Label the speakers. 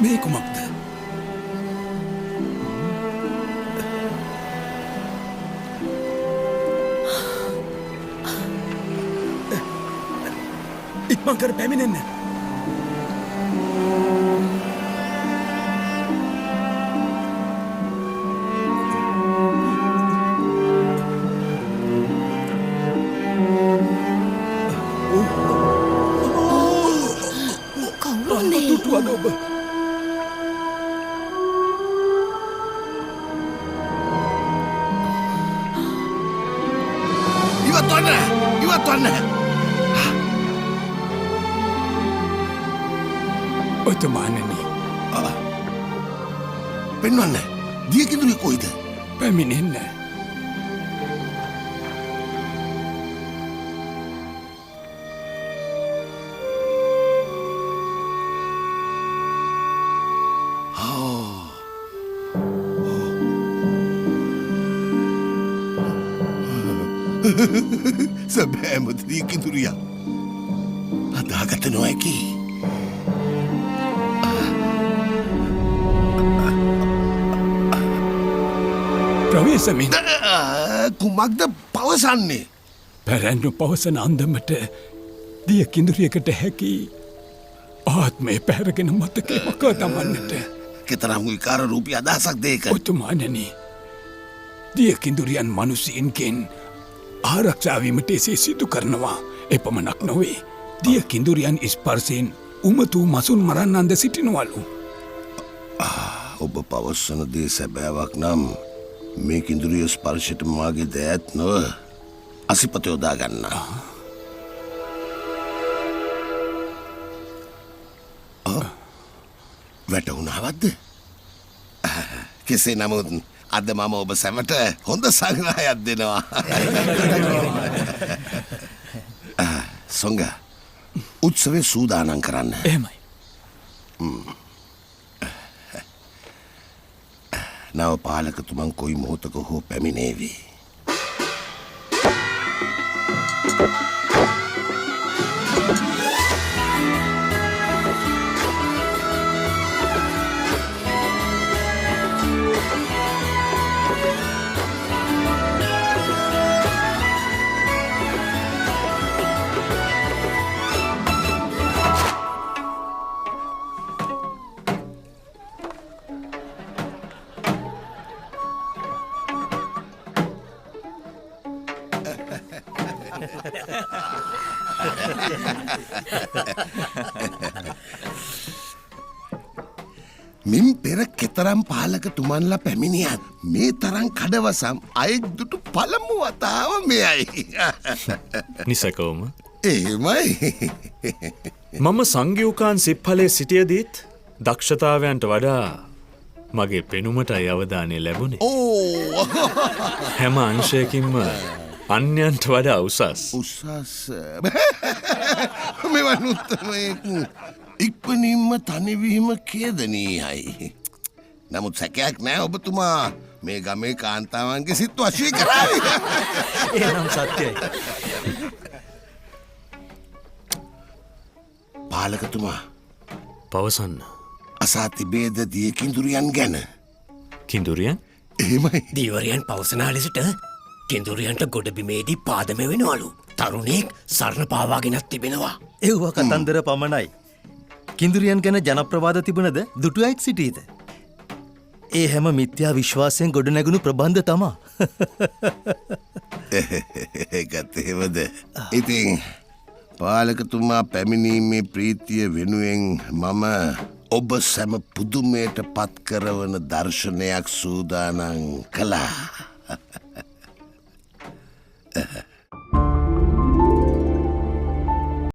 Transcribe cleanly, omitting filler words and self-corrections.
Speaker 1: මේ කුමක්ද? ඉක්මන් කර පැමිණෙන්න.
Speaker 2: කවුරුන්නේ?
Speaker 1: දුටුවද ඔබ?
Speaker 3: ඉවත්වන්න!
Speaker 1: ඔතුමානනි
Speaker 3: පෙන්වන්න දියකිඳුරේ කොයිද?
Speaker 1: පැමිණෙන්න.
Speaker 3: සැබෑම දියකිඳුරියා අදාගත නොහැකි.
Speaker 1: ප්‍රවේශමින්
Speaker 3: කුමක්ද පවසන්නේ?
Speaker 1: පැරැන්නු පවසන අන්දමට දිය කිඳුරියකට හැකි ආත්මය පැරගෙන මතකය මකා තමන්නට.
Speaker 3: කෙතරම් විකාර රූපී අදහසක් දේක.
Speaker 1: ඔතුමානනි දිය කිඳුරියන් මනුස්සීන්ගෙන් ආරක්ෂාවීමට එසේ සිදු කරනවා. එපමණක් නොවේ. දිය කිඳුරියන් ස්පර්ශයෙන් උමතු මසුන් මරන්නන්ද සිටිනවලු.
Speaker 3: ඔබ පවස්සන දේ සැබෑවක් නම් මේ කිඳුරිය ස්පර්ශයට මාගේ දෑත් නොව අසිපත යොදා ගන්න. වැටුණාවත්ද? කෙසේ නමුත් අද මම ඔබ සැමට හොඳ සංග්‍රහයක් දෙනවා. සොංග උත්සවේ සූදානම් කරන්න.
Speaker 1: එහෙමයි.
Speaker 3: නව පාලකතුමන් කොයි මොහොතක හෝ පැමිණේවි. මින් පෙර කෙතරම් පාලකතුමන්ලා පැමිණියත් මේ තරම් කඩවසම් අයෙක් දුටු පළමු වතාව මෙයයි.
Speaker 4: නිසකවම
Speaker 3: එහෙමයි.
Speaker 4: මම සංගියුකාන් සිප්හලේ සිටියදීත් දක්ෂතාවයන්ට වඩා මගේ පෙනුමටයි අවධානය ලැබුණේ.
Speaker 3: ඕ
Speaker 4: හැම අංශයකින්ම අන්‍යයන්ට වඩා උසස්.
Speaker 3: උසස් මෙවන් උත්තමයෙක් ඉක්මනින්ම තනිවීම කේදනීයයි. නමුත් සැකයක් නෑ ඔබතුමා මේ ගමේ කාන්තාවන්ගේ සිත් වශී කරයි.
Speaker 5: එනම් සත්‍යයි.
Speaker 3: පාලකතුමා
Speaker 4: පවසන්න.
Speaker 3: අසා තිබේද දිය කිඳුරියන් ගැන?
Speaker 4: කිඳුරියන්?
Speaker 3: එහෙමයි.
Speaker 5: දීවරයන් පවසනා ලෙසට කිඳුරියන්ට ගොඩබිමේදී පාදම වෙනවලු. තරුණෙක් සරණ පාවාගෙනත් තිබෙනවා.
Speaker 6: එව්ව කතන්දර පමණයි. කිඳුරියන් ගැන ජනප්‍රවාද තිබුණද දුටු අයෙක් සිටීද? ඒ හැම මිත්‍යා විශ්වාසයෙන් ගොඩනැගුණු ප්‍රබන්ධ තමා.
Speaker 3: ඒකත් එහෙමද? ඉතින් පාලකතුමා පැමිණීමේ ප්‍රීතිය වෙනුවෙන් මම ඔබ සැම පුදුමයට පත් කරවන දර්ශනයක් සූදානං කළා.